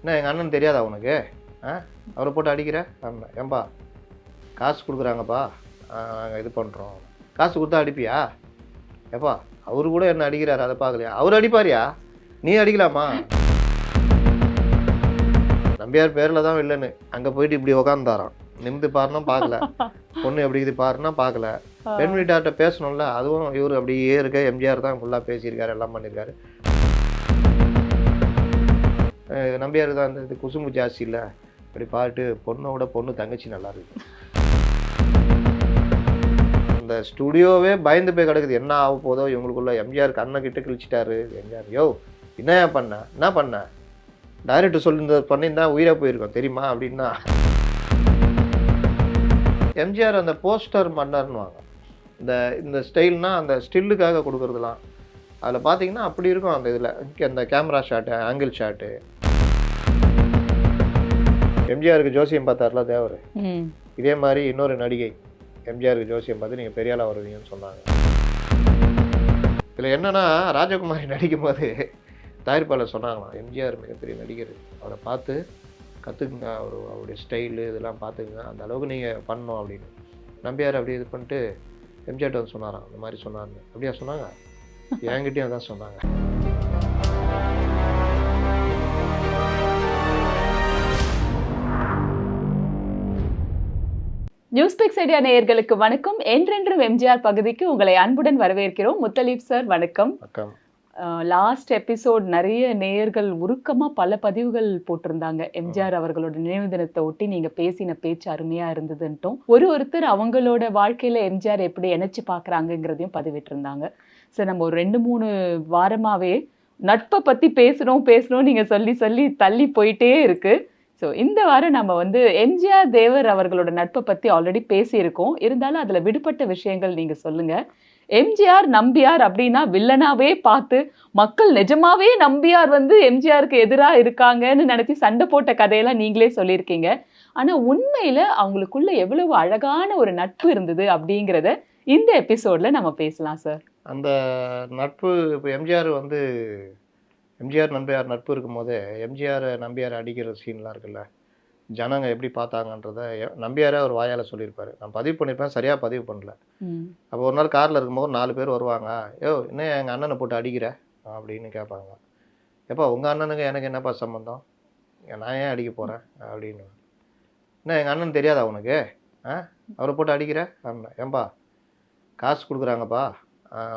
என்ன எங்கள் அண்ணன் தெரியாதா உனக்கு? அவரை போட்டு அடிக்கிற? ஆமாம். ஏன்பா காசு கொடுக்குறாங்கப்பா, நாங்கள் இது பண்ணுறோம். காசு கொடுத்தா அடிப்பியா? ஏப்பா அவரு கூட என்ன அடிக்கிறாரு, அதை பார்க்கலையா? அவர் அடிப்பாரியா, நீ அடிக்கலாமா? நம்பியார் பேரில் தான் இல்லைன்னு அங்கே போயிட்டு இப்படி உக்காந்தாராம். நிமிந்து பாருன்னா பார்க்கல, பொண்ணு எப்படி இது பாருன்னா பார்க்கல. பெண் வீட்டார்கிட்ட பேசணும்ல, அதுவும் இவர் அப்படியே இருக்க. எம்ஜிஆர் தான் ஃபுல்லாக பேசியிருக்காரு, எல்லாம் பண்ணியிருக்காரு. நம்பியார் தான் அந்த இது குசும்பு ஜாஸ்தி இல்லை, அப்படி பாட்டு பொண்ணோட பொண்ணு தங்கச்சி நல்லா இருக்கு. இந்த ஸ்டுடியோவே பயந்து போய் கிடக்குது, என்ன ஆக போதோ இவங்களுக்குள்ள. எம்ஜிஆர் கண்ணை கிட்ட கிழிச்சிட்டாரு. எம்ஜிஆர் யோ என்ன பண்ண டைரக்டர் சொல்லி பண்ணியிருந்தா உயிராக போயிருக்கோம் தெரியுமா அப்படின்னா. எம்ஜிஆர் அந்த போஸ்டர் மன்னர்னுவாங்க. இந்த ஸ்டைல்னால் அந்த ஸ்டில்லுக்காக கொடுக்குறதுலாம் அதில் பார்த்தீங்கன்னா அப்படி இருக்கும். அந்த இதில் அந்த கேமரா ஷாட்டு, ஆங்கிள் ஷாட்டு. எம்ஜிஆருக்கு ஜோசியம் பார்த்தார்ல தேவர், இதே மாதிரி இன்னொரு நடிகை எம்ஜிஆருக்கு ஜோசியம் பார்த்து நீங்கள் பெரிய ஆளாக வருவீங்கன்னு சொன்னாங்க. இதில் என்னென்னா, ராஜகுமாரி நடிக்கும் போது தயாரிப்பாளர் சொன்னாங்களாம், எம்ஜிஆர் மிகப்பெரிய நடிகர், அவரை பார்த்து கற்றுக்குங்க, அவருடைய ஸ்டைலு இதெல்லாம் பார்த்துக்குங்க, அந்த அளவுக்கு நீங்கள் பண்ணணும் அப்படின்னு. நம்பியார் அப்படி இது பண்ணிட்டு எம்ஜிஆர்ட்ட வந்து சொன்னாராம், இந்த மாதிரி சொன்னார்னு. அப்படியா சொன்னாங்க? என்கிட்டயும் அதான் சொன்னாங்க. நியூஸ்பிக்ஸ் ஐடியா நேயர்களுக்கு வணக்கம். என்றென்றும் எம்ஜிஆர் பகுதிக்கு உங்களை அன்புடன் வரவேற்கிறோம். முத்தலீப் சார் வணக்கம். வணக்கம். லாஸ்ட் எபிசோட் நிறைய நேயர்கள் உருக்கமா பல பதிவுகள் போட்டிருந்தாங்க. எம்ஜிஆர் அவர்களோட நினைவு தினத்தை ஒட்டி நீங்க பேசின பேச்சு அருமையா இருந்ததுன்ட்டும், ஒருத்தர் அவங்களோட வாழ்க்கையில எம்ஜிஆர் எப்படி இணைச்சு பாக்குறாங்கிறதையும் பதிவிட்டு இருந்தாங்க. சார், நம்ம ஒரு 2-3 வாரமாவே நட்பை பத்தி பேசணும் நீங்க சொல்லி தள்ளி போயிட்டே இருக்கு. ஸோ இந்த வாரம் நம்ம எம்ஜிஆர் தேவர் அவர்களோட நட்பை பற்றி ஆல்ரெடி பேசியிருக்கோம். இருந்தாலும் அதில் விடுபட்ட விஷயங்கள் நீங்கள் சொல்லுங்கள். எம்ஜிஆர் நம்பியார் அப்படின்னா வில்லனாவே பார்த்து மக்கள் நிஜமாவே நம்பியார் எம்ஜிஆருக்கு எதிராக இருக்காங்கன்னு நினச்சி சண்டை போட்ட கதையெல்லாம் நீங்களே சொல்லியிருக்கீங்க. ஆனால் உண்மையில் அவங்களுக்குள்ள எவ்வளவு அழகான ஒரு நட்பு இருந்தது அப்படிங்கிறத இந்த எபிசோடில் நம்ம பேசலாம் சார். அந்த நட்பு இப்போ எம்ஜிஆர் எம்ஜிஆர் நம்பியார் நட்பு இருக்கும்போதே எம்ஜிஆர் நம்பியார் அடிக்கிற சீன்லாம் இருக்குல்ல, ஜனங்க எப்படி பார்த்தாங்கன்றத நம்பியாரே அவர் வாயால் சொல்லியிருப்பார். நான் பதிவு பண்ணியிருப்பேன், சரியாக பதிவு பண்ணல. அப்போ ஒரு நாள் காரில் இருக்கும்போது 4 பேர் வருவாங்க. இன்னும் எங்கள் அண்ணனை போட்டு அடிக்கிற அப்படின்னு கேட்பாங்க. எப்பா உங்கள் அண்ணனுக்கு எனக்கு என்னப்பா சம்மந்தம், நான் ஏன் அடிக்க போகிறேன் அப்படின்னு. என்ன எங்கள் அண்ணன் தெரியாதா உனக்கு? அவரை போட்டு அடிக்கிற? ஆமாம். ஏன்பா காசு கொடுக்குறாங்கப்பா,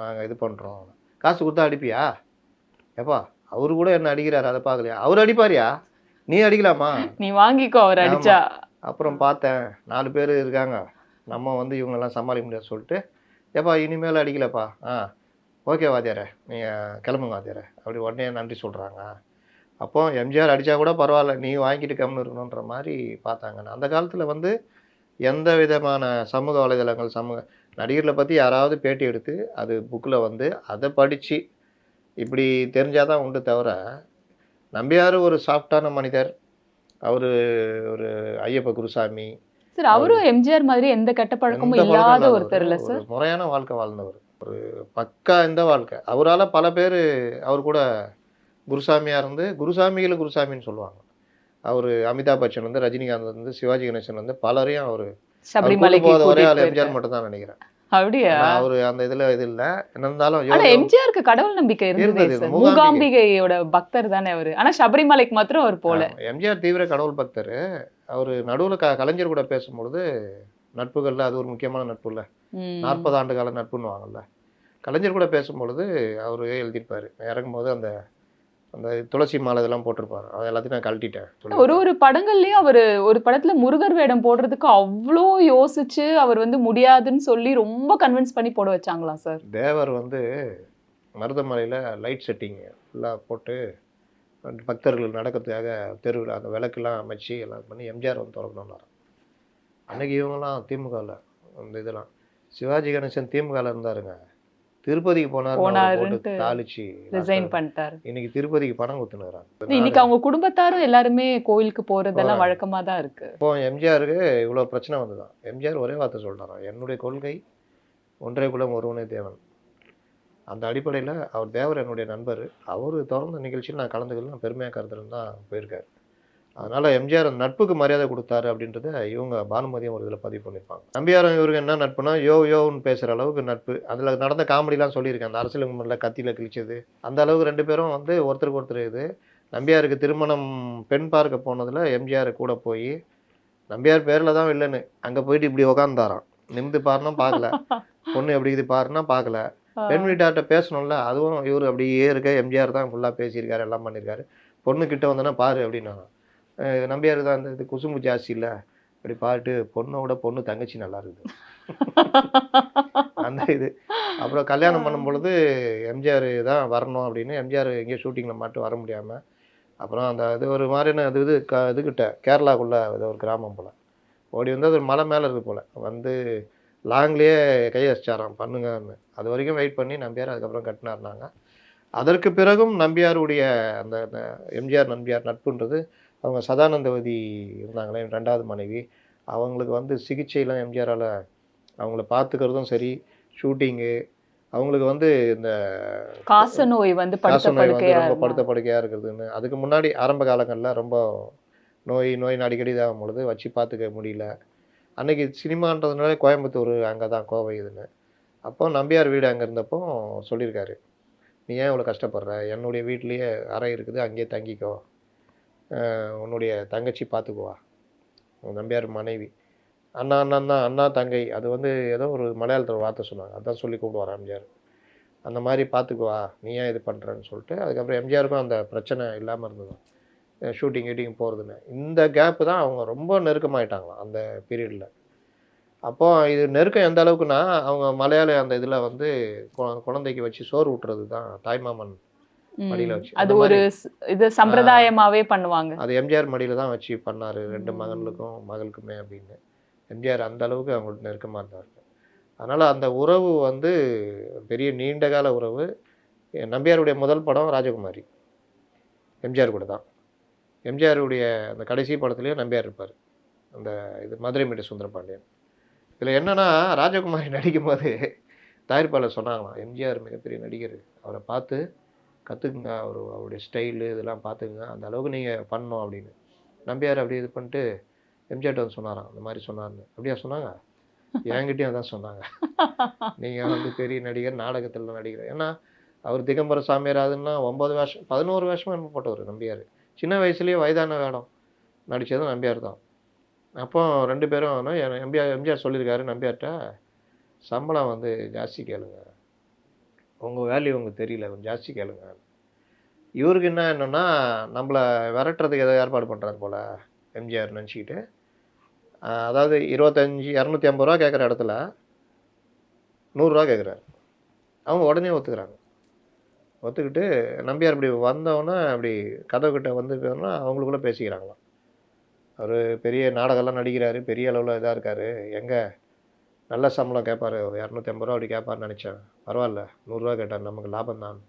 நாங்கள் இது பண்ணுறோம். காசு கொடுத்தா அடிப்பியா? எப்பா அவரு கூட என்ன அடிக்கிறாரு, அதை பார்க்கலையா? அவர் அடிப்பாரியா, நீ அடிக்கலாமா? நீ வாங்கிக்கோ அவர் அடிச்சா. அப்புறம் பார்த்தேன் 4 பேர் இருக்காங்க, நம்ம இவங்கெல்லாம் சமாளிக்க முடியாது சொல்லிட்டு, ஏப்பா இனிமேல் அடிக்கலப்பா, ஓகே வாத்தியாரே, நீங்கள் கிளம்புங்க வாத்தியாரே அப்படி உடனே நன்றி சொல்கிறாங்க. அப்போ எம்ஜிஆர் அடித்தா கூட பரவாயில்ல, நீ வாங்கிட்டு கம்னு இருக்கணுன்ற மாதிரி பார்த்தாங்க. அந்த காலத்தில் எந்த விதமான சமூக வலைதளங்கள், நடிகர்களை பற்றி யாராவது பேட்டி எடுத்து அது புக்கில் அதை படித்து இப்படி தெரிஞ்சாதான் உண்டு தவிர, நம்பியார் ஒரு சாஃப்டான மனிதர், அவர் ஒரு ஐயப்ப குருசாமி சார். அவரும் எம்ஜிஆர் மாதிரி எந்த கெட்ட பழக்கமும் இல்லாத ஒருத்தர் இல்லை சார், முறையான வாழ்க்கை வாழ்ந்தவர், ஒரு பக்கா இந்த வாழ்க்கை. அவரால் பல பேர் அவர் கூட குருசாமியாக இருந்து, குருசாமிகளை குருசாமின்னு சொல்லுவாங்க. அவர் அமிதாப் பச்சன் ரஜினிகாந்த் சிவாஜி கணேசன் பலரையும் அவர் சபரிமலைக்கு போத ஒரே ஆள் எம்ஜிஆர் மட்டும் தான் நினைக்கிறேன். அப்படியா? அவரு அந்த இதுல இது இல்ல. என்ன இருந்தாலும் எம்ஜிஆருக்கு கடவுள் நம்பிக்கை இருந்தது. மூகாம்பிகையோட பக்தர் தானே அவரு. ஆனா சபரிமலைக்கு மாத்திரம் அவர் போல. எம்ஜிஆர் தீவிர கடவுள் பக்தர். அவரு நடுவுல கலைஞர் கூட பேசும்பொழுது நட்புகள்ல அது ஒரு முக்கியமான நட்பு இல்ல, 40 ஆண்டு கால நட்புன்னு வாங்கல்ல. கலைஞர் கூட பேசும்பொழுது அவரு எழுதியிருப்பாரு, இறங்கும்போது அந்த அந்த துளசி மாலை இதெல்லாம் போட்டிருப்பாரு, அது எல்லாத்தையும் நான் கழட்டிட்டேன். ஒரு படங்கள்லயும் அவரு ஒரு படத்துல முருகர் வேடம் போடுறதுக்கு அவ்வளோ யோசிச்சு அவர் முடியாதுன்னு சொல்லி ரொம்ப கன்வின்ஸ் பண்ணி போட வச்சாங்களா சார்? தேவர் மருதமலையில் லைட் செட்டிங் ஃபுல்லாக போட்டு பக்தர்கள் நடக்கிறதுக்காக தெருவில் அந்த விளக்கெல்லாம் அமைச்சு எல்லாம் பண்ணி எம்ஜிஆர் திறக்கணும்னாரு. அன்னைக்கு இவங்கெல்லாம் திமுகவில் அந்த இதெல்லாம், சிவாஜி கணேசன் திமுகவில் இருந்தாருங்க, திருப்பதிக்கு போனாரு, தாளிச்சு ரிசைன் பண்ணிட்டாரு. இன்னைக்கு திருப்பதிக்கு பணம் கொடுத்துனுறாங்க. இன்னைக்கு அவங்க குடும்பத்தாரும் எல்லாருமே கோயிலுக்கு போறதெல்லாம் வழக்கமா தான் இருக்கு. இப்போ எம்ஜிஆருக்கு இவ்வளவு பிரச்சனை வந்துதான், எம்ஜிஆர் ஒரே வார்த்தை சொல்றாராம், என்னுடைய கொள்கை ஒன்றே குலம் ஒருவனே தேவன். அந்த அடிப்படையில் அவர் தேவர் என்னுடைய நண்பர், அவர் திறந்த நிகழ்ச்சியில் நான் கலந்துக்கலாம் பெருமையாக கருதுன்னு தான் போயிருக்காரு. அதனால எம்ஜிஆர் அந்த நட்புக்கு மரியாதை கொடுத்தாரு அப்படின்றத இவங்க பானுமதியும் ஒரு இதில் பதிவு பண்ணியிருப்பாங்க. நம்பியாரும் இவருக்கு என்ன நட்புனா, யோன்னு பேசுகிற அளவுக்கு நட்பு. அதில் நடந்த காமெடிலாம் சொல்லியிருக்கேன். அந்த அரசியல் முன்னில் கத்தியில் கிழிச்சது அந்த அளவுக்கு 2 பேரும் வந்து ஒருத்தருக்கு ஒருத்தர் இது. நம்பியாருக்கு திருமணம் பெண் பார்க்க போனதில் எம்ஜிஆர் கூட போய் நம்பியார் பேரில் தான் இல்லைன்னு அங்கே போயிட்டு இப்படி உக்காந்தாராம். நிமிந்து பாருன்னா பார்க்கல, பொண்ணு எப்படி இது பாருன்னா பார்க்கல. பெண் வீட்டார்கிட்ட பேசணும்ல, அதுவும் இவர் அப்படியே இருக்க எம்ஜிஆர் தான் ஃபுல்லாக பேசியிருக்காரு, எல்லாம் பண்ணியிருக்காரு. பொண்ணு கிட்ட வந்தோன்னா பாரு அப்படின்னாங்க. நம்பியார் தான் இந்த இது குசும்பு ஜாஸ்தி இல்லை, அப்படி பாட்டு பொண்ணோட பொண்ணு தங்கச்சி நல்லா இருக்குது அந்த இது. அப்புறம் கல்யாணம் பண்ணும் பொழுது எம்ஜிஆர் தான் வரணும் அப்படின்னு எம்ஜிஆர் எங்கேயோ ஷூட்டிங்கில் மட்டும் வர முடியாமல் அப்புறம் அந்த இது ஒரு மாதிரியான இதுக்கிட்ட கேரளாக்குள்ளே ஏதோ ஒரு கிராமம் போல் ஓடி வந்து அது ஒரு மலை மேலே இருக்குது போல் வந்து லாங்லேயே கை வச்சாராம் பண்ணுங்கன்னு. அது வரைக்கும் வெயிட் பண்ணி நம்பியார் அதுக்கப்புறம் கட்டினார்னாங்க. அதற்கு பிறகும் நம்பியாருடைய அந்த எம்ஜிஆர் நம்பியார் நட்புன்றது அவங்க சதானந்தவதி இருந்தாங்களே 2வது மனைவி, அவங்களுக்கு வந்து சிகிச்சைலாம் எம்ஜிஆரால் அவங்கள பார்த்துக்கிறதும் சரி, ஷூட்டிங்கு அவங்களுக்கு வந்து இந்த காசநோய் வந்து ரொம்ப படுத்த படுக்கையாக இருக்கிறதுன்னு அதுக்கு முன்னாடி ஆரம்ப காலங்களில் ரொம்ப நோய் அடிக்கடி இதாகும் பொழுது வச்சு பார்த்துக்க முடியல. அன்றைக்கி சினிமான்றதுனால கோயம்புத்தூர் அங்கே தான் கோவை இதுன்னு. அப்போ நம்பியார் வீடு அங்கே இருந்தப்போ சொல்லியிருக்காரு, நீ ஏன் இவ்வளோ கஷ்டப்படுற, என்னுடைய வீட்லேயே அறை இருக்குது, அங்கேயே தங்கிக்கோ, உன்னுடைய தங்கச்சி பார்த்துக்குவா. நம்பியார் மனைவி அண்ணா தங்கை அது வந்து ஏதோ ஒரு மலையாளத்தில் ஒரு வார்த்தை சொன்னாங்க, அதான் சொல்லி கூப்பிடுவார் எம்ஜிஆர். அந்த மாதிரி பார்த்துக்குவா, நீ ஏன் இது பண்ணுறன்னு சொல்லிட்டு அதுக்கப்புறம் எம்ஜிஆருக்கும் அந்த பிரச்சனை இல்லாமல் இருந்தது, ஷூட்டிங் போகிறதுன்னு. இந்த கேப்பு தான் அவங்க ரொம்ப நெருக்கமாயிட்டாங்களாம் அந்த பீரியடில். அப்போ இது நெருக்கம் எந்த அளவுக்குன்னா, அவங்க மலையாள அந்த இதில் வந்து குழந்தைக்கு வச்சு சோறு ஊட்டுறது தான் தாய்மாமன் மடியில் வச்சு. அது ஒரு இது சம்பிரதாயமாகவே பண்ணுவாங்க. அது எம்ஜிஆர் மடியில் தான் வச்சு பண்ணார் 2 மகன்களுக்கும் மகளுக்குமே அப்படின்னு. எம்ஜிஆர் அந்த அளவுக்கு அவங்களுக்கு நெருக்கமாக இருந்தார். அதனால் அந்த உறவு வந்து பெரிய நீண்ட கால உறவு. நம்பியாருடைய முதல் படம் ராஜகுமாரி எம்ஜிஆர் கூட தான். எம்ஜிஆருடைய அந்த கடைசி படத்துலேயே நம்பியார் இருப்பார், அந்த இது மதுரை மீட்டு சுந்தரபாண்டியன். இதில் என்னென்னா ராஜகுமாரி நடிக்கும் போது தயாரிப்பாளர் சொன்னாங்களாம், எம்ஜிஆர் மிகப்பெரிய நடிகர், அவரை பார்த்து கற்றுக்குங்க, அவருடைய ஸ்டைலு இதெல்லாம் பார்த்துக்குங்க, அந்த அளவுக்கு நீங்கள் பண்ணணும் அப்படின்னு. நம்பியார் அப்படி இது பண்ணிட்டு எம்ஜிஆர்ட்ட வந்து சொன்னாராம், அந்த மாதிரி சொன்னார்னு. அப்படியா சொன்னாங்க? என்கிட்டயும் அதான் சொன்னாங்க, நீங்கள் வந்து பெரிய நடிகர், நாடகத்தில் நடிகர். ஏன்னா அவர் திகம்பர சாமியாராதுன்னா 9 வருஷம் 11 வருஷமாக என்ன போட்டவர் நம்பியார். சின்ன வயசுலேயே வயதான வேடம் நடித்ததும் நம்பியார் தான். அப்போ 2 பேரும் எம்ஜிஆர் சொல்லியிருக்காரு நம்பியார்கிட்ட, சம்பளம் வந்து ஜாஸ்தி கேளுங்க, உங்கள் வேல்யூ உங்களுக்கு தெரியல, கொஞ்சம் ஜாஸ்தி கேளுங்க. இவருக்கு என்னென்னா நம்மளை விரட்டுறதுக்கு ஏதோ ஏற்பாடு பண்ணுறாரு போல் எம்ஜிஆர் நினச்சிக்கிட்டு, அதாவது 250 ரூபா கேட்குற இடத்துல 100 ரூபா கேட்குறாரு. அவங்க உடனே ஒத்துக்கிறாங்க. ஒத்துக்கிட்டு நம்பியார் இப்படி வந்தோன்னே அப்படி கதவுக்கிட்ட வந்து அவங்களுக்குள்ளே பேசிக்கிறாங்களாம். அவர் பெரிய நாடகம்லாம் நடிக்கிறாரு, பெரிய அளவில் இதாக இருக்கார், எங்கே நல்ல சம்பளம் கேட்பார், ஒரு 250 ரூபா அப்படி கேட்பார்னு நினச்சேன், பரவாயில்ல 100 ரூபா கேட்டார், நமக்கு லாபம் தான்.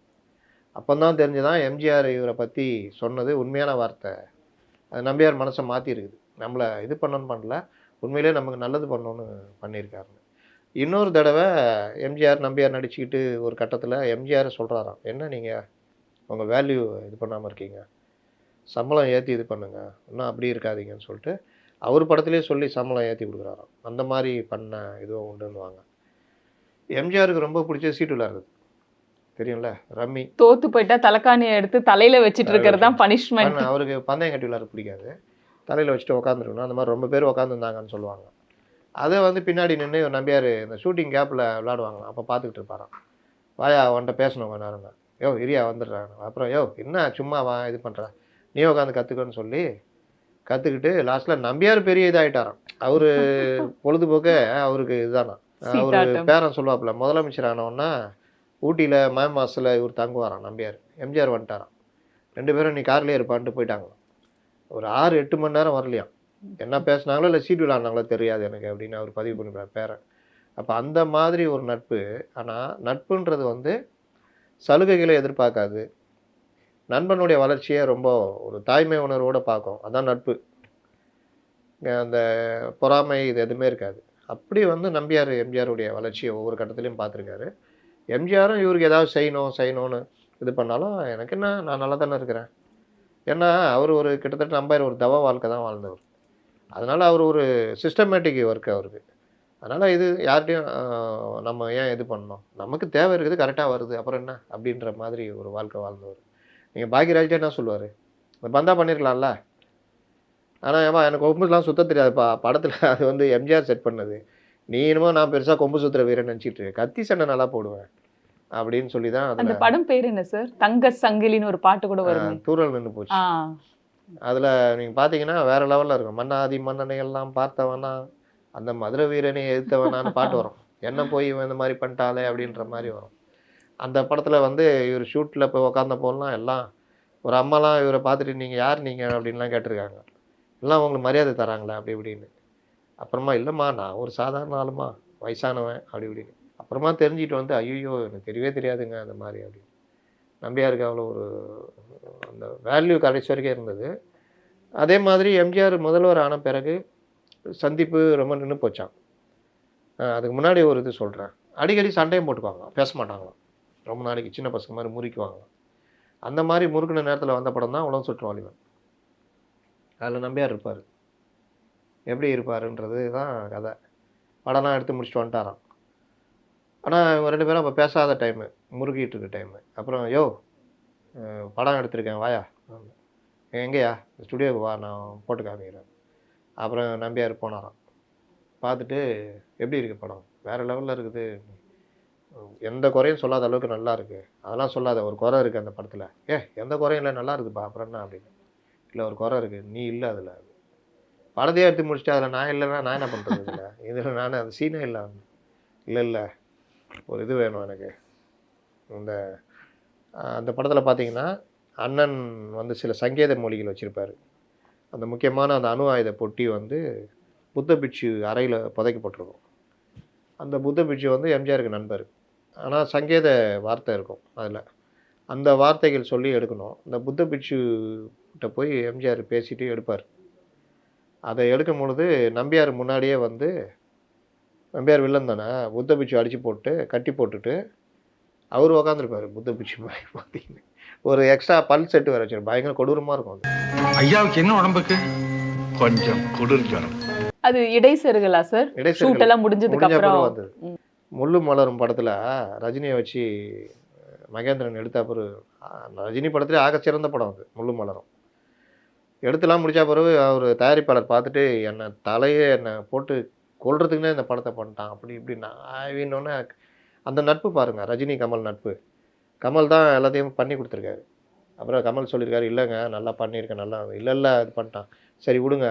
அப்போ தான் தெரிஞ்சுதான் எம்ஜிஆர் இவரை பற்றி சொன்னது உண்மையான வார்த்தை. அது நம்பியார் மனசை மாற்றிருக்குது, நம்மளை இது பண்ணணும்னு பண்ணல, உண்மையிலே நமக்கு நல்லது பண்ணணும்னு பண்ணியிருக்காருன்னு. இன்னொரு தடவை எம்ஜிஆர் நம்பியார் நடிச்சுக்கிட்டு ஒரு கட்டத்தில் எம்ஜிஆர் சொல்கிறாராம், என்ன நீங்கள் உங்கள் வேல்யூ இது பண்ணாமல் இருக்கீங்க, சம்பளம் ஏற்றி இது பண்ணுங்க, இன்னும் அப்படி இருக்காதீங்கன்னு சொல்லிட்டு அவர் படத்துலேயே சொல்லி சம்பளம் ஏற்றி கொடுக்குறாராம். அந்த மாதிரி பண்ண இதுவும் உண்டுன்னுவாங்க. எம்ஜிஆருக்கு ரொம்ப பிடிச்ச சீட்டு விளையாடுறது தெரியும்ல, ரம்மி. தோத்து போயிட்டா தலைக்காணியை எடுத்து தலையில் வச்சுட்டு இருக்கிறது தான் பனிஷ்மெண்ட். அவருக்கு பந்தயம் கட்டி விளையாட பிடிக்காது, தலையில் வச்சுட்டு உட்காந்துருக்கணும், அந்த மாதிரி ரொம்ப பேர் உட்காந்துருந்தாங்கன்னு சொல்லுவாங்க. அதை வந்து பின்னாடி நின்று நம்பியார் இந்த ஷூட்டிங் கேப்பில் விளையாடுவாங்களாம். அப்போ பார்த்துக்கிட்டு இருப்பாராம், வாயா அவன்கிட்ட பேசணும் கொஞ்ச நேரங்க, யோ இரியா வந்துடுறாங்க, அப்புறம் யோ என்ன சும்மா வா இது பண்ணுற, நீ உட்காந்து கற்றுக்கன்னு சொல்லி கற்றுக்கிட்டு லாஸ்ட்டில் நம்பியார் பெரிய இதாகிட்டாராம். அவர் பொழுதுபோக்க அவருக்கு இதுதானா. அவர் பேரன் சொல்லுவாப்புல, முதலமைச்சர் ஆனவுன்னா ஊட்டியில் மே மாதத்தில் இவர் தங்குவாராம் நம்பியார், எம்ஜிஆர் வந்துட்டாராம். 2 பேரும் நீ கார்லேயே இருப்பான்ட்டு போயிட்டாங்களாம். ஒரு 6-8 மணி நேரம் வரலையாம். என்ன பேசுனாங்களோ இல்லை சீட்டு விளையாடினாங்களோ தெரியாது எனக்கு அப்படின்னு அவர் பதிவு பண்ணிப்பார் பேரன். அப்போ அந்த மாதிரி ஒரு நட்பு. ஆனால் நட்புன்றது வந்து சலுகைகளை எதிர்பார்க்காது, நண்பனுடைய வளர்ச்சியை ரொம்ப ஒரு தாய்மை உணர்வோடு பார்க்கும், அதான் நட்பு. அந்த பொறாமை இது எதுவுமே இருக்காது. அப்படி வந்து நம்பியார் எம்ஜிஆருடைய வளர்ச்சியை ஒவ்வொரு கட்டத்துலையும் பார்த்துருக்காரு. எம்ஜிஆரும் இவருக்கு ஏதாவது செய்யணும்னு இது பண்ணாலும் எனக்கு என்ன, நான் நல்லா தானே இருக்கிறேன், ஏன்னா அவர் ஒரு கிட்டத்தட்ட நம்பார் ஒரு தவ வாழ்க்கை தான் வாழ்ந்தவர். அதனால அவர் ஒரு சிஸ்டமேட்டிக் ஒர்க் அவருக்கு. அதனால இது யார்ட்டயும் நம்ம ஏன் இது பண்ணணும்? நமக்கு தேவை இருக்குது, கரெக்டா வருது. அப்புறம் என்ன? அப்படின்ற மாதிரி ஒரு வாழ்க்கை வாழ்ந்தவர். நீங்க பாக்யராஜ்ட்ட என்ன சொல்லுவாரு? பந்தா பண்ணியிருக்கலாம்ல. ஆனா ஏம்மா எனக்கு கொம்புலாம் சுத்தத் தெரியாதுப்பா. படத்துல அது வந்து எம்ஜிஆர் செட் பண்ணது. நீ என்னமோ நான் பெருசா கொம்பு சுத்துற வீரன்னு நெனச்சிட்டு இருக்க. கத்தி சண்டை நல்லா போடுவேன். அப்படின்னு சொல்லி தான் அதுல அந்த படம் பேர் என்ன சார்? தங்க சங்கிலின்னு ஒரு பாட்டு கூட வருமே. தூறல் நின்னு போச்சு. ஆ. அதுல நீங்க பார்த்தீங்கன்னா, வேற லெவல்ல இருக்கும். மன்னாதி மன்னனை எல்லாம் பார்த்தவனா, அந்த மதுரை வீரனை எதிர்த்தவனான்னு பாட்டு வரும். என்ன போய் இவன் இந்த மாரி பண்ணிட்டாளே அப்படின்ற மாரி வரும். அந்த படத்துல வந்து இவரு ஷூட்ல போய் உட்கார்ந்தப்போலாம் எல்லாம் ஒரு அம்மாலாம் இவர பார்த்துட்டு, "நீங்க யார் நீங்க?" அப்படின்லாம் கேட்டுருக்காங்க. எல்லாம் உங்களுக்கு மரியாதை தராங்களா? அப்படி இப்படின்னு. அப்புறமா, "இல்லம்மா நான் ஒரு சாதாரண ஆளும்மா, வயசானவன்" அப்படி இப்படின்னு. அப்புறமா தெரிஞ்சுட்டு வந்து, "ஐய்யய்யோ! எனக்கு தெரியவே தெரியாதுங்க அந்த மாரி" அப்படின்னு. நம்பியாருக்கு அவ்வளோ ஒரு அந்த வேல்யூ கடைசி வரைக்கும் இருந்தது. அதே மாதிரி எம்ஜிஆர் முதல்வர் ஆன பிறகு சந்திப்பு ரொம்ப நின்னு போச்சாம். அதுக்கு முன்னாடி ஒரு இது சொல்றேன். அடிக்கடி சண்டையும் போட்டுக்குவாங்களாம். பேச மாட்டாங்களாம். ரொம்ப நாளைக்கு சின்ன பசங்க மாரி முறிக்குவாங்களாம். அந்த மாரி முறுக்குன நேரத்துல வந்த படம் தான் உலகம் சுற்றும் வாலிபன். அதுல நம்பியார் இருப்பாரு. எப்படி இருப்பாருன்றது தான் கதை. படம்லாம் எடுத்து முடிச்சுட்டு வந்துட்டாராம். ஆனா இவங்க 2 பேரும் அப்ப பேசாத டைமு. முறுக்கிட்டு இருக்க டைமு. அப்புறம் "யோவ்! படம் எடுத்திருக்கேன் வாயா" "எங்கேய்யா?" "ஸ்டுடியோவுக்கு வா நான் போட்டு காமிக்கிறேன்." அப்புறம் நம்பியார் போனாராம். பார்த்துட்டு, "எப்படி இருக்கு படம்?" "வேற லெவல்ல இருக்குது. எந்த குறையும் சொல்லாத அளவுக்கு நல்லா இருக்கு." "அதெல்லாம் சொல்லாத. ஒரு குறை இருக்கு அந்த படத்துல." எந்த குறையும் இல்ல. நல்லா இருக்குப்பா. அப்புறம் என்ன?" அப்படின்னு. "இல்ல ஒரு குறை இருக்கு. நீ இல்ல அதுல." படத்தையே எடுத்து முடிச்சுட்டு அதுல நான் இல்லன்னா நான் என்ன பண்றது இதுல? இதுல நானு அந்த சீனே இல்ல. "இல்ல, இல்ல. ஒரு இது வேணும் எனக்கு." இந்த அந்த படத்துல பார்த்தீங்கன்னா, அண்ணன் வந்து சில சங்கேத மொழிகள் வச்சிருப்பாரு. அந்த முக்கியமான அந்த அணு ஆயுத பொட்டி வந்து புத்த பிட்சு அறையில புதைக்கப்பட்டிருக்கும். அந்த புத்த பிட்சு வந்து எம்ஜிஆருக்கு நண்பர். ஆனா சங்கேத வார்த்தை இருக்கும் அதுல. அந்த வார்த்தைகள் சொல்லி எடுக்கணும். இந்த புத்த பிட்சு கிட்ட போய் எம்ஜிஆர் பேசிட்டு எடுப்பாரு. அத எடுக்கும் பொழுது நம்பியார் முன்னாடியே வந்து நம்பியார் வில்லன் தானே, புத்த பிட்சு அடிச்சு போட்டு, கட்டி போட்டுட்டு, அவரு உட்காந்துருப்பாரு புத்த பிட்சு மாரி பார்த்தீங்கன்னா. ஒரு எக்ஸ்ட்ரா பல் செட் வேற வச்சிருப்பாரு. பயங்கர கொடூரமா இருக்கும் அது. ஐயாவுக்கு என்ன உடம்புக்கு? கொஞ்சம் குளிர் ஜுரம். அது இடைச்செருகலா சார்? ஷூட் இடைச்செருகல் எல்லாம் முடிஞ்சதுக்கு முடிஞ்ச அப்புறம். பிறகு வந்தது. முள்ளும் மலரும் படத்துல ரஜினிய வச்சு மகேந்திரன் எடுத்த பிறகு ரஜினி படத்திலே ஆகச்சிறந்த படம் அது முள்ளும் மலரும். எடுத்துலாம் முடிச்ச பிறகு அவரு தயாரிப்பாளர் பார்த்துட்டு என்ன போட்டு கொல்றதுக்குன்னே இந்த படத்த பண்ணிட்டான். அப்படி இப்படின்னா ஆவின்னோனே அந்த நட்பு பாருங்க. ரஜினி, கமல் நட்பு. கமல் தான் எல்லாத்தையும் பண்ணி குடுத்துருக்காரு. அப்புறம் கமல் சொல்லியிருக்காரு, "இல்லங்க நல்லா பண்ணியிருக்கேன் நல்லா." "இல்ல இது பண்ணிட்டான்." "சரி விடுங்க.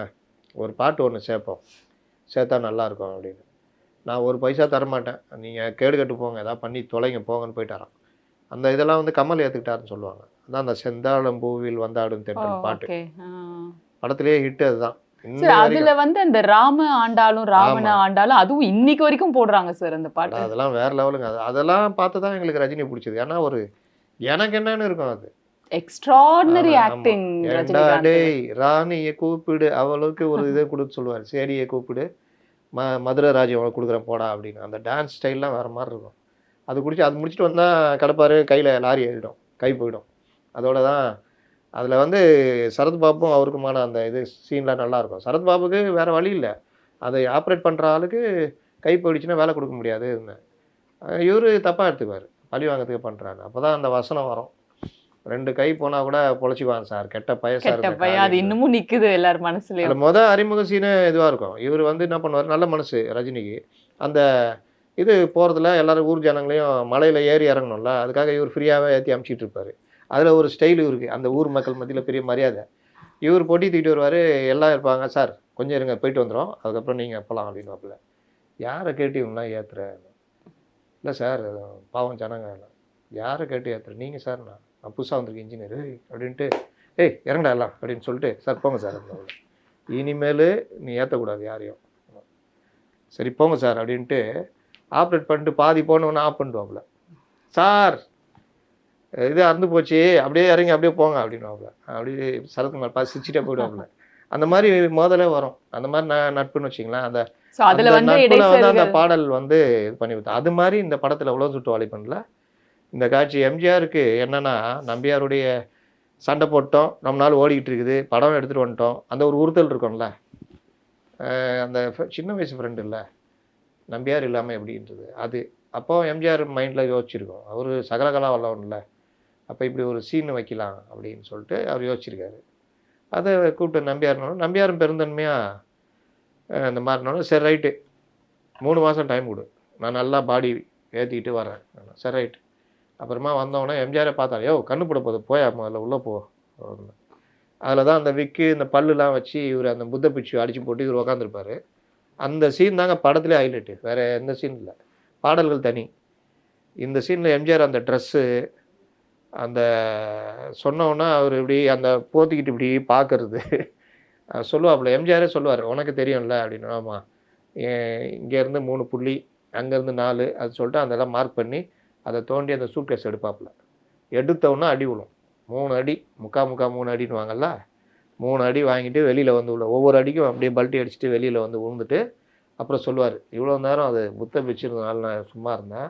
ஒரு பாட்டு ஒண்ணு சேர்ப்போம். சேர்த்தா நல்லாயிருக்கும்" அப்படின்னு. "நான் ஒரு பைசா தரமாட்டேன். நீங்க கேடு கெட்டு போங்க. ஏதாவது பண்ணி தொலைங்க போங்கன்னு" போயிட்டாராம். அந்த இதெல்லாம் வந்து கமல் ஏத்துக்கிட்டாருன்னு சொல்லுவாங்க. அதான் அந்த "செந்தாழம் பூவில் வந்தாடும் தென்றல்" பாட்டு. ஓகே. படத்திலேயே ஹிட் அதுதான். இன்னை சார் அதுல வரைக்கும். வந்து அந்த ராம ஆண்டாலும் ராவண ஆமா. ஆண்டாலும் அதுவும் இன்னைக்கு வரைக்கும் போடுறாங்க சார் அந்த பாட்டு. அதெல்லாம் வேற லெவலுங்க. அதெல்லாம் பார்த்து தான் எங்களுக்கு ரஜினி புடிச்சது. ஏன்னா ஒரு எனக்கு என்னன்னு இருக்கும் அது. எக்ஸ்ட்ராடினரி ஆமா. ஆக்டிங் "ஏன்டா ரஜினிகாந்த். டேய் ராணிய கூப்பிடு, அவளுக்கு ஒரு இத குடுக்க சொல்லுவாரு. சேடிய கூப்பிடு, மதுரை ராஜ்யம் அவளுக்கு குடுக்குறேன் போடா" அப்படின்னு. அந்த டான்ஸ் ஸ்டைல்லாம் வேற மாரி இருக்கும். அது முடிச்சுட்டு வந்தா கடப்பாரு கையில லாரி ஏறிடும். கை போயிடும். அதோட தான் அதுல வந்து சரத்பாபும் அவருக்குமான அந்த இது சீன்லாம் நல்லாயிருக்கும். சரத்பாபுக்கு வேற வழி இல்ல. அதை ஆப்ரேட் பண்ற ஆளுக்கு கை போயிடுச்சுன்னா வேலை குடுக்க முடியாதுன்னு. இவரு தப்பா எடுத்துக்குவாரு. பழி வாங்கறதுக்கு பண்றாங்க. அப்பதான் அந்த வசனம் வரும். 2 கை போனா கூட பொழச்சுக்குவான் சார். கெட்ட பையன் சார் கெட்ட இந்த பையன் அது காளின்னு. இன்னமும் நிக்குது எல்லார் அதுல மனசுலயும். அறிமுக சீனே இதுவா இருக்கும். இவரு வந்து என்ன பண்ணுவாரு, நல்ல மனசு ரஜினிக்கு. அந்த இது போறதுல எல்லாரும் ஊர் ஜனங்களையும் மலையில ஏறி இறங்கணும்ல, அதுக்காக இவரு ஃப்ரீயாவே ஏத்தி அனுப்பிச்சிட்டு இருப்பாரு. அதுல ஒரு ஸ்டைல் இவருக்கு. அந்த ஊர் மக்கள் மத்தியில பெரிய மரியாதை. இவரு பொட்டி தூக்கிட்டு வருவாரு. எல்லாம் இருப்பாங்க. "சார் கொஞ்சம் இருங்க போயிட்டு வந்துர்றோம். அதுக்கப்புறம் நீங்க போலாம்" அப்படின்னுவாப்புல. "யார கேட்டு இவங்கலாம் ஏத்துற?" "இல்ல சார் பாவம் ஜனங்க." "யார கேட்டு ஏத்துற?" "நீங்க சார்." "நான் புதுசா வந்திருக்க இன்ஜினியர்." அப்படின்ட்டு, "ஏய் இறங்குடா எல்லாம்" அப்படின்னு சொல்லிட்டு, "சார் போங்க சார்." அப்படின்னாப்புல. "இனிமேலு நீ ஏத்தக்கூடாது யாரையும்." "சரி போங்க சார்" அப்படின்ட்டு ஆப்ரேட் பண்ணிட்டு பாதி போனவொன்னே ஆஃப் பண்ணிடுவாப்புல. "சார் இது அறுந்து போச்சு. அப்படியே இறங்கி அப்படியே போங்க" அப்படின்னுவாப்புல. அப்படியே சரத்குமார் பார்த்து சிரிச்சுட்டே போயிடுவாப்புல. அந்த மாரி மோதலே வரும். அந்த மாரி நட்புன்னு வச்சுக்கங்களேன். அந்த சோ அதுல அந்த வந்து நட்புல வந்து அந்த இடைச்செருகல். பாடல் வந்து இது பண்ணி வித்தா. அது மாரி இந்த படத்துல உலகம் சுற்றும் வாலிபன்ல இந்த காட்சி எம்ஜிஆருக்கு என்னன்னா, நம்பியாருடைய சண்டை போட்டோம், ரொம்ப நாள் ஓடிக்கிட்டு இருக்குது, படம் எடுத்துகிட்டு வந்துட்டோம், அந்த ஒரு உறுத்தல் இருக்கும்ல. அந்த சின்ன வயசு ஃப்ரெண்டு இல்லை, நம்பியார் இல்லாமல் எப்படின்றது அது. அப்போ எம்ஜிஆர் மைண்டில் யோசிச்சிருக்கோம், அவர் சகலகலா வல்லவன்ல, அப்போ இப்படி ஒரு சீன் வைக்கலாம் அப்படின்னு சொல்லிட்டு அவர் யோசிச்சிருக்காரு. அதை கூப்பிட்டு நம்பியாரும் பெருந்தன்மையாக இந்த மாதிரினாலும் சரி ரைட்டு 3 மாதம் டைம் கொடு, நான் நல்லா பாடி ஏற்றிக்கிட்டு வரேன். சரி ரைட்டு. அப்புறமா வந்தவொடனே எம்ஜிஆரை பார்த்தாரு, யோ கண்ணு போட போகுது போயா முதல்ல உள்ளே போ. அதில் தான் அந்த விக்கு இந்த பல்லுலாம் வச்சு இவர் அந்த புத்த பிச்சு அடித்து போட்டு இவர் உக்காந்துருப்பார். அந்த சீன் தாங்க படத்துலேயே ஹைலைட்டு, வேறு எந்த சீன் இல்லை, பாடல்கள் தனி. இந்த சீனில் எம்ஜிஆர் அந்த ட்ரெஸ்ஸு அந்த சொன்னோன்னா அவர் இப்படி அந்த போத்திக்கிட்டு இப்படி பார்க்கறது சொல்லுவாப்புல. எம்ஜிஆரே சொல்லுவார், உனக்கு தெரியும்ல அப்படின்னு. ஆமாம், இங்கேருந்து 3 புள்ளி, அங்கேருந்து 4 அது சொல்லிட்டு அதெல்லாம் மார்க் பண்ணி அதை தோண்டி அந்த சூட்கேஸ் எடுப்பாப்புல. எடுத்தோன்னா அடி விழும், 3 அடி, முக்கா 3 அடின்னு வாங்கல்ல, 3 அடி வாங்கிட்டு வெளியில் வந்து உள்ள ஒவ்வொரு அடிக்கும் அப்படியே பல்ட்டி அடிச்சுட்டு வெளியில் வந்து விழுந்துட்டு அப்புறம் சொல்லுவார், இவ்வளோ நேரம் அது புத்த பிச்சுருந்தனால நான் சும்மா இருந்தேன்,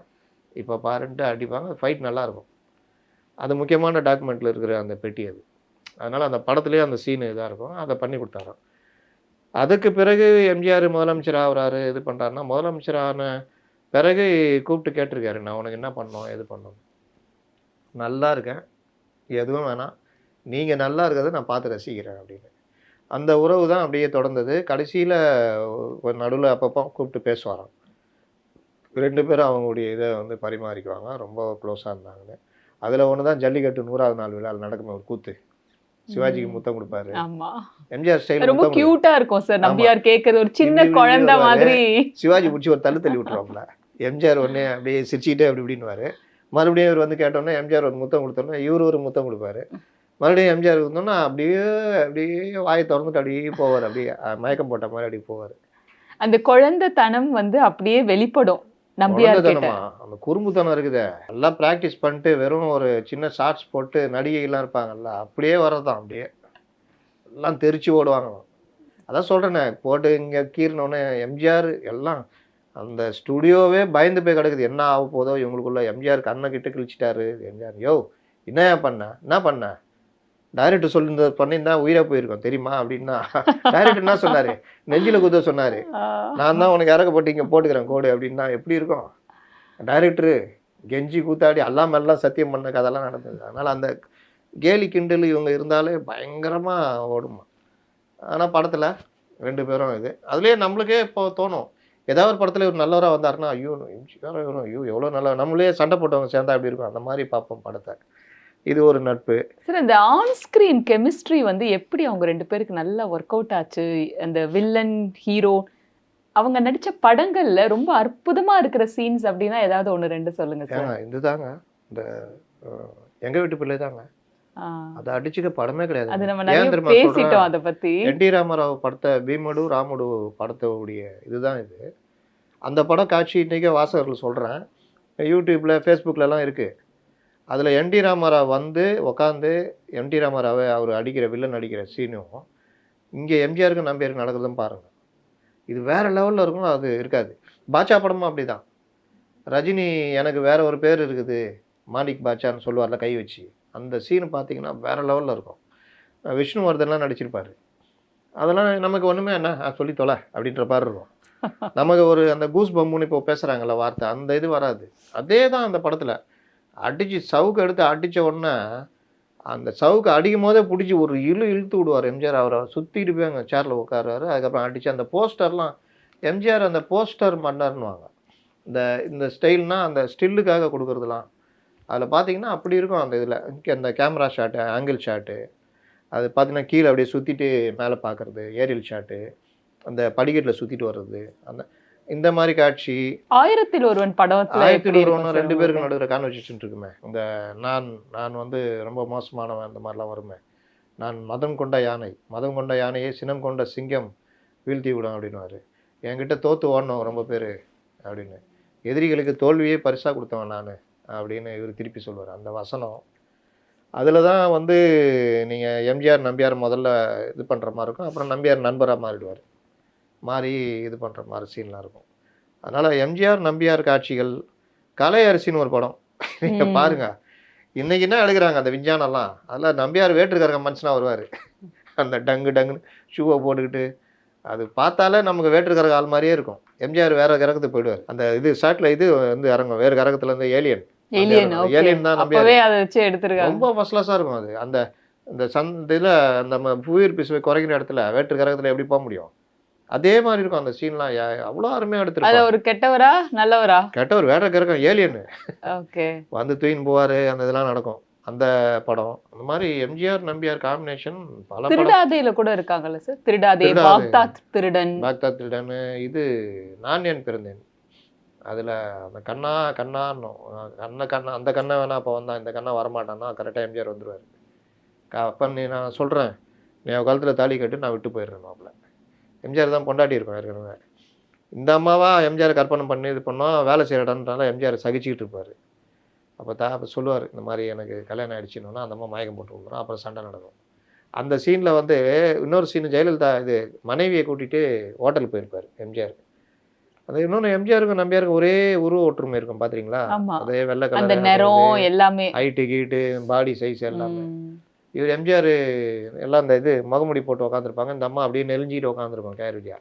இப்போ பாருன்ட்டு அடிப்பாங்க. ஃபைட் நல்லாயிருக்கும். அது முக்கியமான டாக்குமெண்ட்டில் இருக்கிற அந்த பெட்டி அது. அதனால் அந்த படத்துலேயே அந்த சீனு இதாக இருக்கும், அதை பண்ணி கொடுத்தாரோம். அதுக்கு பிறகு எம்ஜிஆர் முதலமைச்சர் ஆகிறாரு, இது பண்ணுறாருன்னா முதலமைச்சர் ஆன பிறகு கூப்பிட்டு கேட்டிருக்காரு, நான் உனக்கு என்ன பண்ணோம் எது பண்ணோம். நல்லா இருக்கேன், எதுவும் வேணாம், நீங்கள் நல்லா இருக்கிறத நான் பார்த்து ரசிக்கிறேன் அப்படின்னு. அந்த உறவு தான் அப்படியே தொடர்ந்தது. கடைசியில் ஒரு நடுவில் அப்பப்போ கூப்பிட்டு பேசுவாராம். 2 பேரும் அவங்களுடைய இதை வந்து பரிமாறிக்குவாங்க, ரொம்ப க்ளோஸாக இருந்தாங்கன்னு. அதில் ஒன்று தான் ஜல்லிக்கட்டு 100வது நாள் விழாவில் நடக்குமே ஒரு கூத்து, சிவாஜிக்கு முத்தம் கொடுப்பாரு. ஆமா, எம்ஜிஆர் ஸ்டைல் ரொம்ப கியூட்டா இருக்கும் சார். நம்பியார் கேட்கறது ஒரு சின்ன குழந்தை மாதிரி. சிவாஜி பிடிச்சி ஒரு தள்ளி விட்டுருவாப்புல. எம்ஜிஆர் உடனே அப்படியே சிரிச்சுக்கிட்டே அப்படி இப்படின்னுவார். மறுபடியும் இவர் வந்து கேட்டோன்னே எம்ஜிஆர் ஒரு முத்தம் கொடுத்தோன்னா இவர் ஒரு முத்தம் கொடுப்பாரு. மறுபடியும் எம்ஜிஆர் இருந்தோன்னா அப்படியே வாயை திறந்துட்டு அப்படியே போவார், அப்படியே மயக்கம் போட்ட மாதிரி அப்படியே போவார். அந்த குழந்தைத்தனம் வந்து அப்படியே வெளிப்படும் நம்பியார் கிட்ட. அந்த குறும்புத்தனம் இருக்குதே, எல்லாம் ப்ராக்டிஸ் பண்ணிட்டு வெறும் ஒரு சின்ன ஷார்ட்ஸ் போட்டு நடிகைலாம் இருப்பாங்கல்ல, அப்படியே வர்றதான், அப்படியே எல்லாம் தெரிச்சு ஓடுவாங்களாம். அதான் சொல்கிறேனே, போட்டு இங்கே கீறினோடனே எம்ஜிஆர் எல்லாம் அந்த ஸ்டுடியோவே பயந்து போய் கிடக்குது, என்ன ஆக போதோ இவங்களுக்குள்ள. எம்ஜிஆர் கண்ணை கிட்ட கிழிச்சிட்டாரு. எம்ஜிஆர், யோ என்ன பண்ண டைரக்டர் சொல்லியிருந்த பண்ணியிருந்தா உயிராக போயிருக்கோம் தெரியுமா அப்படின்னா, டைரக்டர் என்ன சொன்னார், நெஞ்சில் குத்த சொன்னார், நான் தான் உனக்கு இறக்கப்பட்டு இங்கே போட்டுக்கிறேன் கோடு அப்படின்னா எப்படி இருக்கும். டைரக்டரு கெஞ்சி கூத்தாடி எல்லாம் சத்தியம் பண்ண கதெல்லாம் நடந்தது. அதனால் அந்த கேலி கிண்டல் இவங்க இருந்தாலே பயங்கரமாக ஓடுமா. ஆனால் படத்தில் 2 பேரும் இது அதுலேயே நம்மளுக்கே இப்போ தோணும், ஏதாவது ஒரு படத்தில் ஒரு நல்லவராக வந்தாருன்னா ஐயோ எவ்வளோ நல்லா, நம்மளே சண்டை போட்டவங்க சேர்ந்தா எப்படி இருக்கும், அந்த மாதிரி பார்ப்போம் படத்தை. இது ஒரு நட்பு. சார், இந்த ஆன் ஸ்கிரீன் கெமிஸ்ட்ரி வந்து எப்படி அவங்க 2 பேருக்கு நல்லா ஒர்க் அவுட் ஆச்சு? அந்த வில்லன் ஹீரோ அவங்க நடிச்ச படங்கள்ல ரொம்ப அற்புதமா இருக்கிற சீன்ஸ் அப்படின்னா ஏதாவது 1 2 சொல்லுங்க சார். இதுதாங்க இந்த எங்க வீட்டு பிள்ளை தாங்க, அதை அடிச்சுக்க படமே கிடையாது. அது நம்ம நிறைய பேசிட்டோம் அதை பத்தி. என்.டி. ராமராவ் படத்தை பீமடு ராமுடு படத்தோடைய இதுதான் இது. அந்த படம் காட்சி இன்றைக்கே வாசகர்கள் சொல்கிறேன், யூடியூப்பில் ஃபேஸ்புக்கிலலாம் இருக்குது. அதில் என்.டி. ராமராவ் வந்து உட்காந்து என்.டி. ராமராவை அவர் அடிக்கிற வில்லன் அடிக்கிற சீனும் இங்கே எம்ஜிஆருக்கு நம்பியாருக்கு நடக்குதுன்னு பாருங்கள். இது வேறு லெவலில் இருக்கும், அது இருக்காது. பாட்சா படமும் அப்படி தான். ரஜினி எனக்கு வேற ஒரு பேர் இருக்குது மாணிக் பாட்சான்னு சொல்லுவார்ல கை வச்சு, அந்த சீனு பார்த்தீங்கன்னா வேறு லெவலில் இருக்கும். விஷ்ணுவர்தன்லாம் நடிச்சிருப்பார். அதெல்லாம் நமக்கு ஒன்றுமே என்ன சொல்லி தொலை அப்படின்ற மாதிரி இருக்கும். நமக்கு ஒரு அந்த கூஸ் பம்முன்னு இப்போ பேசுகிறாங்கல்ல வார்த்தை, அந்த இது வராது. அதே தான் அந்த படத்தில் அடித்து சவுக்கு எடுத்து அடித்த உடனே அந்த சவுக்கு அடிக்கும் போதே பிடிச்சி ஒரு இழுத்து விடுவார் எம்ஜிஆர். அவரை சுற்றிட்டு போய் அங்கே சேரில் உட்காருவார். அதுக்கப்புறம் அடித்து அந்த போஸ்டர்லாம் எம்ஜிஆர் அந்த போஸ்டர் மன்னர்னுவாங்க. இந்த ஸ்டைல்னால் அந்த ஸ்டில்லுக்காக கொடுக்குறதுலாம் அதில் பார்த்தீங்கன்னா அப்படி இருக்கும். அந்த இதில் அந்த கேமரா ஷாட்டு, ஆங்கிள் ஷாட்டு, அது பார்த்தீங்கன்னா கீழே அப்படியே சுற்றிட்டு மேலே பார்க்குறது, ஏரியல் ஷாட்டு, அந்த படிக்கட்டில் சுற்றிட்டு வர்றது, இந்த மாதிரி காட்சி. 1000ல் ஒருவன் படத்தில் 1000ல் ஒருவன் 2 பேருக்கு நடுவில் கான்வர்சேஷன் இருக்குமே, இந்த நான் வந்து ரொம்ப மோசமானவன் அந்த மாதிரிலாம் வருமே, நான் மதம் கொண்ட யானையை சினம் கொண்ட சிங்கம் வீழ்த்தி விடும் அப்படின்னுவார். என்கிட்ட தோற்று ஓடணும் ரொம்ப பேர் அப்படின்னு, எதிரிகளுக்கு தோல்வியே பரிசாக கொடுத்தவன் நான் அப்படின்னு இவர் திருப்பி சொல்லுவார். அந்த வசனம் அதில் தான் வந்து நீங்கள் எம்ஜிஆர் நம்பியார் முதல்ல இது பண்ணுற மாதிரி இருக்கும், அப்புறம் நம்பியார் நண்பராக மாறிடுவார், மாறி இது பண்ணுற மாதிரி சீன்லாம் இருக்கும். அதனால் எம்ஜிஆர் நம்பியார் காட்சிகள். கலை அரசின்னு ஒரு படம் நீங்கள் பாருங்கள், இன்னைக்கு என்ன எழுதுறாங்க அந்த விஞ்ஞானம்லாம், அதெல்லாம் நம்பியார் வேற்றுக்காரங்க மனுஷனா வருவார். அந்த டங்குன்னு ஷூவை போட்டுக்கிட்டு அது பார்த்தாலே நமக்கு வேற்றுக்கிரக ஆள் மாதிரியே இருக்கும். எம்ஜிஆர் வேற கிரகத்துக்கு போயிடுவார். அந்த இது வந்து இறங்கும் வேறு கிரகத்துல இருந்து ஏலியன் ஏலியன் தான் நம்பியார். அப்பவே அதை வச்சு எடுத்துருக்காங்க. ரொம்ப ஃபர்ஸ்ட் கிளாஸா இருக்கும் அது. அந்த இந்த இதில் அந்த புவியீர்ப்பு விசை குறைக்கிற இடத்துல வேற்று கிரகத்துல எப்படி போக முடியும்? அதே மாதிரி இருக்கும் அந்த சீன்லாம். அவ்வளோ அருமையாக அது எடுத்துருக்காங்க. ஒரு கெட்டவரா நல்லவரா? கெட்டவர் வேற கிரகம் ஏலியன் ஓகே. வந்து தூயின் போவார். அந்த இதெல்லாம் நடக்கும் அந்த படம். அந்த மாதிரி எம்ஜிஆர் நம்பியார் காம்பினேஷன் பல படம். திருடாதேல கூட இருக்காங்கல்ல சார்? திருடாதே, பாக்தாத் திருடன், பாக்தாத் திருடன், இது நான் ஏன் பிறந்தேன், அதில் அந்த கண்ணான்னு அந்த கண்ணை வேணா அப்போ வந்தான், இந்த கண்ணா வரமாட்டான்னா கரெக்டாக எம்ஜிஆர் வந்துடுவார். அப்போ நான் சொல்கிறேன், நீ காலத்தில் தாலி கட்டு, நான் விட்டு போயிடுறேன் மாப்பிள்ள. எம்ஜிஆர் தான் பொண்டாட்டி இருக்கும் ஏற்கனவே. இந்த அம்மாவா எம்ஜிஆர் கற்பனை பண்ணி இது பண்ணோம், வேலை செய்கிற இடம்னால எம்ஜிஆர் சகிச்சுக்கிட்டு இருப்பார். அப்போ சொல்லுவார், இந்த மாதிரி எனக்கு கல்யாணம் ஆகிடுச்சுன்னா அந்த அம்மா மயக்கம் போட்டு விடுறோம், அப்புறம் சண்டை நடக்கும். அந்த சீனில் வந்து இன்னொரு சீன், ஜெயலலிதா இது மனைவியை கூட்டிகிட்டு ஹோட்டலுக்கு போயிருப்பார் எம்ஜிஆர். அது இன்னொன்று, எம்ஜிஆருக்கும் நம்பியாருக்கும் ஒரே உருவ ஒற்றுமை இருக்கும் பார்த்துறீங்களா? அதே வெள்ளை கலர், நேரம் எல்லாமே, ஹைட்டு கீட்டு, பாடி சைஸ் எல்லாமே. இவர் எம்ஜிஆர் எல்லாம் அந்த இது முகமுடி போட்டு உட்காந்துருப்பாங்க, இந்த அம்மா அப்படியே நெலிஞ்சிட்டு உட்காந்துருக்கோம் கேருவியா.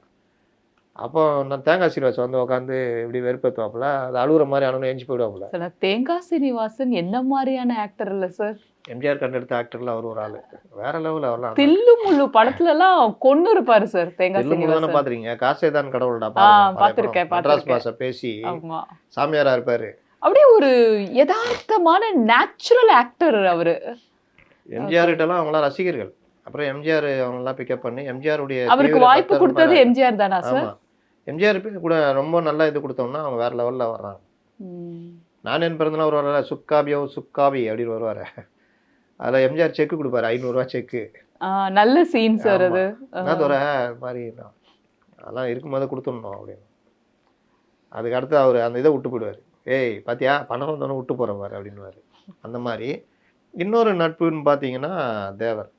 அப்போ நான் தேங்காய் சீனிவாசன் வந்து உட்காந்து இப்படி வெறுப்பேற்றுவாப்புல, அது அழுகுற மாதிரி அனுன்னு எஞ்சி போயிடுவாப்புல. தேங்காய் சீனிவாசன் என்ன மாதிரியான ஆக்டர் இல்லை சார்? எம்ஜிஆர் கண்டெடுத்த ஆக்டர்ல அவர் ஒரு ஆளு வேற லெவல். அவர்லாம் தில்லு முள்ளு படத்துல எல்லாம் கொன்னு இருப்பாரு சார். தேங்காய் சீனிவாசன் பாத்துறீங்க? காசேதான் கடவுள்டா பாத்திருக்கேன். மெட்ராஸ் பாஷை பேசி சாமியாரா இருப்பாரு. அப்படியே ஒரு யதார்த்தமான நேச்சுரல் ஆக்டர் அவரு. எம்ஜிஆர் கிட்டலாம் அவங்களாம் ரசிகர்கள். அப்புறம் எம்ஜிஆர் அவங்கெல்லாம் பிக்கப் பண்ணி எம்ஜிஆருடைய அவருக்கு வாய்ப்பு கொடுத்தது எம்ஜிஆர் தானா சார்? எம்ஜிஆர் கூட ரொம்ப நல்லா இது கொடுத்தோம்னா அவங்க வேற லெவல்ல வர்றாங்க. நான் என் பிறந்தனா ஒரு வரல, சுக்காபியோ சுக்காபி அப்படின்னு வருவாரு. அதில் எம்ஜிஆர் செக்கு கொடுப்பாரு, 500 ரூபா செக்கு. நல்ல சீன் சார் அது. என்ன தோற மாதிரி அதெல்லாம் இருக்கும்போது கொடுத்துடணும் அப்படின்னு. அதுக்கு அடுத்து அவர் அந்த இதை விட்டு போயிடுவார். ஏய் பாத்தியா பணம் வந்தோன்னு விட்டு போகிற மாதிரி அப்படின்வாரு. அந்த மாதிரி இன்னொரு நட்புன்னு பார்த்தீங்கன்னா தேவர்.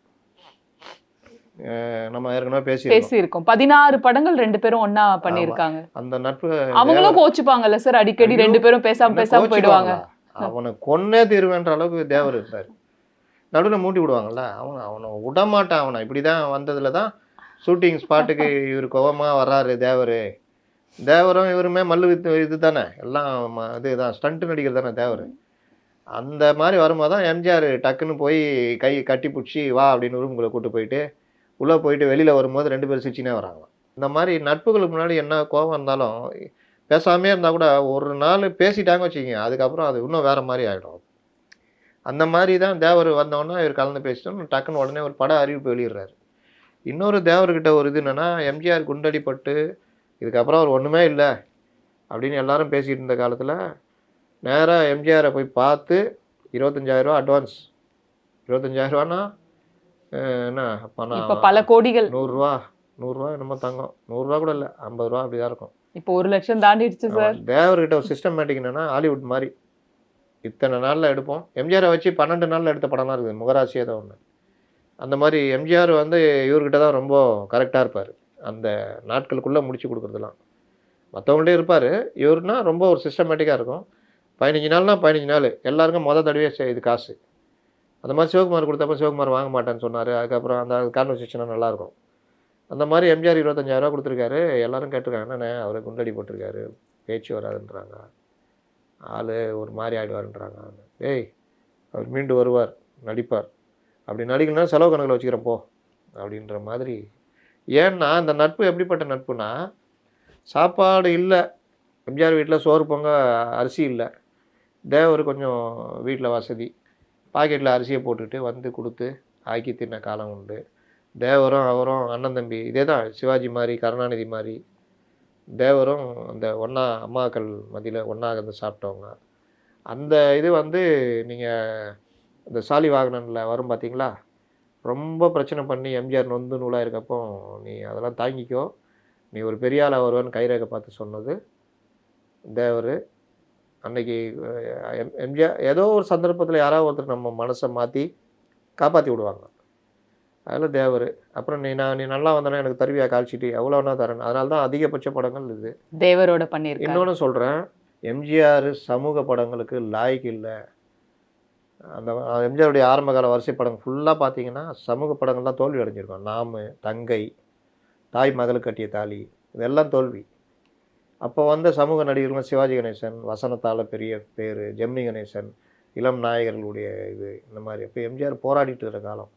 நம்ம ஏற்கனவே பேசியிருக்கோம். 16 படங்கள் 2 பேரும் ஒண்ணா பண்ணியிருக்காங்க. அந்த நட்பு அவங்களும் கோச்சுப்பாங்கல்ல சார் அடிக்கடி? 2 பேரும் பேசாம போயிடுவாங்க. அவனை கொன்னே தீர்வேன்ற அளவுக்கு தேவர் இருந்தார். நடுவில் மூட்டி விடுவாங்கல்ல, அவனை விடமாட்டான். அவனை இப்படிதான் வந்ததுல தான் ஷூட்டிங் ஸ்பாட்டுக்கு இவர் கோவமா வர்றாரு தேவர். தேவரும் இவருமே மல்லு இது தானே, எல்லாம் இதுதான் ஸ்டண்ட் நடிகர் தானே தேவர். அந்த மாதிரி வரும்போது தான் எம்ஜிஆர் டக்குன்னு போய் கை கட்டி பிடிச்சி வா அப்படின்னு ரூமுக்குள்ளே கூப்பிட்டு போயிட்டு உள்ளே போயிட்டு வெளியில் வரும்போது 2 பேரும் சிரிச்சினே வராங்களாம். இந்த மாதிரி நட்புகளுக்கு முன்னாடி என்ன கோபம் இருந்தாலும் பேசாமே இருந்தால் கூட ஒரு நாள் பேசிட்டாங்க வச்சுக்கிங்க, அதுக்கப்புறம் அது இன்னும் வேறு மாதிரி ஆகிடும். அந்த மாதிரி தான் தேவர் வந்தோன்னா இவர் கலந்து பேசிட்டோம், டக்குன்னு உடனே ஒரு பட அறிவிப்பு வெளியிடுறாரு. இன்னொரு தேவர்கிட்ட ஒரு இது என்னென்னா, எம்ஜிஆர் குண்டடிப்பட்டு இதுக்கப்புறம் அவர் ஒன்றுமே இல்லை அப்படின்னு எல்லாரும் பேசிகிட்டு இருந்த காலத்தில் நேராக எம்ஜிஆரை போய் பார்த்து 25,000 ரூபா அட்வான்ஸ். 25,000 ரூபானா என்ன பணம்? இப்போ பல கோடிகள். 100 ரூபா என்னமோ தங்கம். 100 ரூபா கூட இல்லை, 50 ரூபா அப்படிதான் இருக்கும். இப்போ 1 லட்சம் தாண்டிடுச்சு சார். தேவர்கிட்ட ஒரு சிஸ்டமேட்டிக் என்னன்னா, ஹாலிவுட் மாதிரி இத்தனை நாளில் எடுப்போம். எம்ஜிஆரை வச்சு 12 நாளில் எடுத்த படம்லாம் இருக்குது, முகராசி ஏதோ ஒன்று. அந்த மாதிரி எம்ஜிஆர் வந்து இவர்கிட்ட தான் ரொம்ப கரெக்டாக இருப்பார், அந்த நாட்களுக்குள்ளே முடிச்சு கொடுக்குறதுலாம். மற்றவங்கள்டே இருப்பார், இவருனா ரொம்ப ஒரு சிஸ்டமேட்டிக்காக இருக்கும். 15 நாள்னா 15 நாள் எல்லாருக்கும் தடவையே இது காசு. அந்த மாதிரி சிவகுமார் கொடுத்தப்ப சிவகுமார் வாங்க மாட்டேன்னு சொன்னார். அதுக்கப்புறம் அந்த கான்வர்சேஷனாக நல்லாயிருக்கும். அந்த மாதிரி எம்ஜிஆர் 25,000 ரூபா கொடுத்துருக்காரு. எல்லாரும் கேட்டிருக்காங்க, என்னண்ணே அவரை குண்டடி போட்டிருக்காரு, பேச்சு வராதுன்றாங்க, ஆள் ஒரு மாதிரி ஆகிடுவாருன்றாங்க. ஏய் அவர் மீண்டு வருவார், நடிப்பார், அப்படி நடிக்கணும்னா செலவு கணக்கில் வச்சுக்கிறேன் போ அப்படின்ற மாதிரி. ஏன்னா அந்த நட்பு எப்படிப்பட்ட நட்புனா, சாப்பாடு இல்லை எம்ஜிஆர் வீட்டில், சோறு பொங்க அரிசி இல்லை. தேவர் கொஞ்சம் வீட்டில் வசதி, பாக்கெட்டில் அரிசியை போட்டுட்டு வந்து கொடுத்து ஆக்கி தின்ன காலம் உண்டு. தேவரும் அவரும் அண்ணன் தம்பி, இதே தான் சிவாஜி மாதிரி கருணாநிதி மாதிரி. தேவரும் அந்த ஒன்றா அம்மாக்கள் மத்தியில் ஒன்றா வந்து சாப்பிட்டவங்க. அந்த இது வந்து நீங்கள் இந்த சாலி வாகனனில் வரும் பார்த்தீங்களா, ரொம்ப பிரச்சனை பண்ணி எம்ஜிஆர் நொந்து நூலாக இருக்கப்போ நீ அதெல்லாம் தாங்கிக்கோ, நீ ஒரு பெரிய ஆளாக வருவான்னு கைரேகை பார்த்து சொன்னது தேவர். அன்னைக்கு எம்ஜிஆர் ஏதோ ஒரு சந்தர்ப்பத்தில் யாராவது ஒருத்தர் நம்ம மனசை மாற்றி காப்பாற்றி விடுவாங்க, அதில் தேவர். அப்புறம் நீ நல்லா வந்தோன்னா எனக்கு தருவியா கால்ஷீட்டு, எவ்வளோனா தரேன். அதனால தான் அதிகபட்ச படங்கள் இது தேவரோட பண்ணியிருக்கேன். இன்னொன்று சொல்கிறேன், எம்ஜிஆர் சமூக படங்களுக்கு லாய்க்கு இல்லை. அந்த எம்ஜிஆருடைய ஆரம்ப கால வரிசை படம் ஃபுல்லாக பார்த்தீங்கன்னா சமூக படங்கள்லாம் தோல்வி அடைஞ்சிருக்கும். நாமு, தங்கை, தாய் மகளுக்கு கட்டிய தாலி, இதெல்லாம் தோல்வி. அப்போ வந்த சமூக நடிகர்கள் சிவாஜி கணேசன், வசனத்தால் பெரிய பேர், ஜெமினி கணேசன், இளம் நாயகர்களுடைய இது இந்த மாதிரி. அப்போ எம்ஜிஆர் போராடிட்டு இருக்கிற காலம்.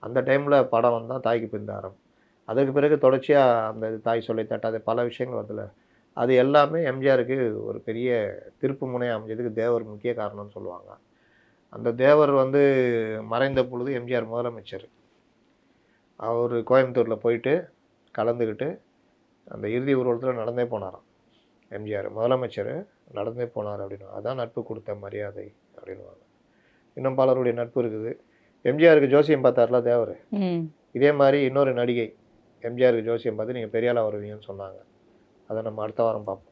அந்த டைமில் படம் வந்தால் தாய்க்கு பிந்தாரம். அதுக்கு பிறகு தொடர்ச்சியாக அந்த தாய் சொல்லை தட்டாத பல விஷயங்கள் வருதுல்ல. அது எல்லாமே எம்ஜிஆருக்கு ஒரு பெரிய திருப்பு முனையாக அமைஞ்சதுக்கு தேவர் முக்கிய காரணம்னு சொல்லுவாங்க. அந்த தேவர் வந்து மறைந்த பொழுது எம்ஜிஆர் முதலமைச்சர். அவர் கோயம்புத்தூரில் போயிட்டு கலந்துக்கிட்டு அந்த இறுதி ஊர்வலத்தில் நடந்தே போனாராம். எம்ஜிஆர் முதலமைச்சர் நடந்தே போனார் அப்படின்னு. அதான் நட்பு கொடுத்த மரியாதை அப்படின்வாங்க. இன்னும் பலருடைய நட்பு இருக்குது. எம்ஜிஆருக்கு ஜோசியம் பார்த்தார்ல தேவர். இதே மாதிரி இன்னொரு நடிகை எம்ஜிஆருக்கு ஜோசியம் பார்த்து நீங்கள் பெரிய ஆளாக வருவீங்கன்னு சொன்னாங்க. அதை நம்ம அடுத்த வாரம் பார்ப்போம்.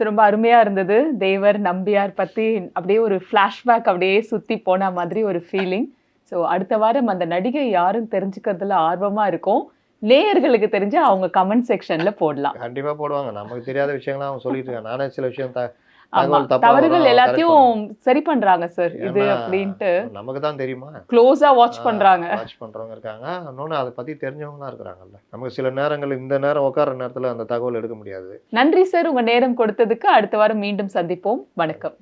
ரொம்ப அருமையா இருந்தது. தேவர் நம்பியார் பத்தி அப்படியே ஒரு ஃப்ளாஷ்பேக் அப்படியே சுத்தி போன மாதிரி ஒரு ஃபீலிங். ஸோ அடுத்த வாரம் அந்த நடிகை யாருன்னு தெரிஞ்சுக்கிறதுல ஆர்வமா இருக்கும். நேயர்களுக்கு தெரிஞ்ச அவங்க கமெண்ட் செக்ஷன்ல போடலாம். கண்டிப்பாக போடுவாங்க. நமக்கு தெரியாத விஷயங்கள்லாம் அவங்க சொல்லிட்டு இருக்காங்க. நானே சில விஷயம் தவறுகள் எல்லாத்தையும் சரி பண்றாங்க சார் இது அப்படின்ட்டு. நமக்கு தான் தெரியுமா, க்ளோஸா வாட்ச் பண்றாங்க. வாட்ச் பண்றவங்க இருக்காங்க. இன்னொன்று அதை பத்தி தெரிஞ்சவங்களாம் இருக்கிறாங்கல்ல. நமக்கு சில நேரங்கள் இந்த நேரம் உட்கார நேரத்தில் அந்த தகவல் எடுக்க முடியாது. நன்றி சார், உங்க நேரம் கொடுத்ததுக்கு. அடுத்த வாரம் மீண்டும் சந்திப்போம். வணக்கம்.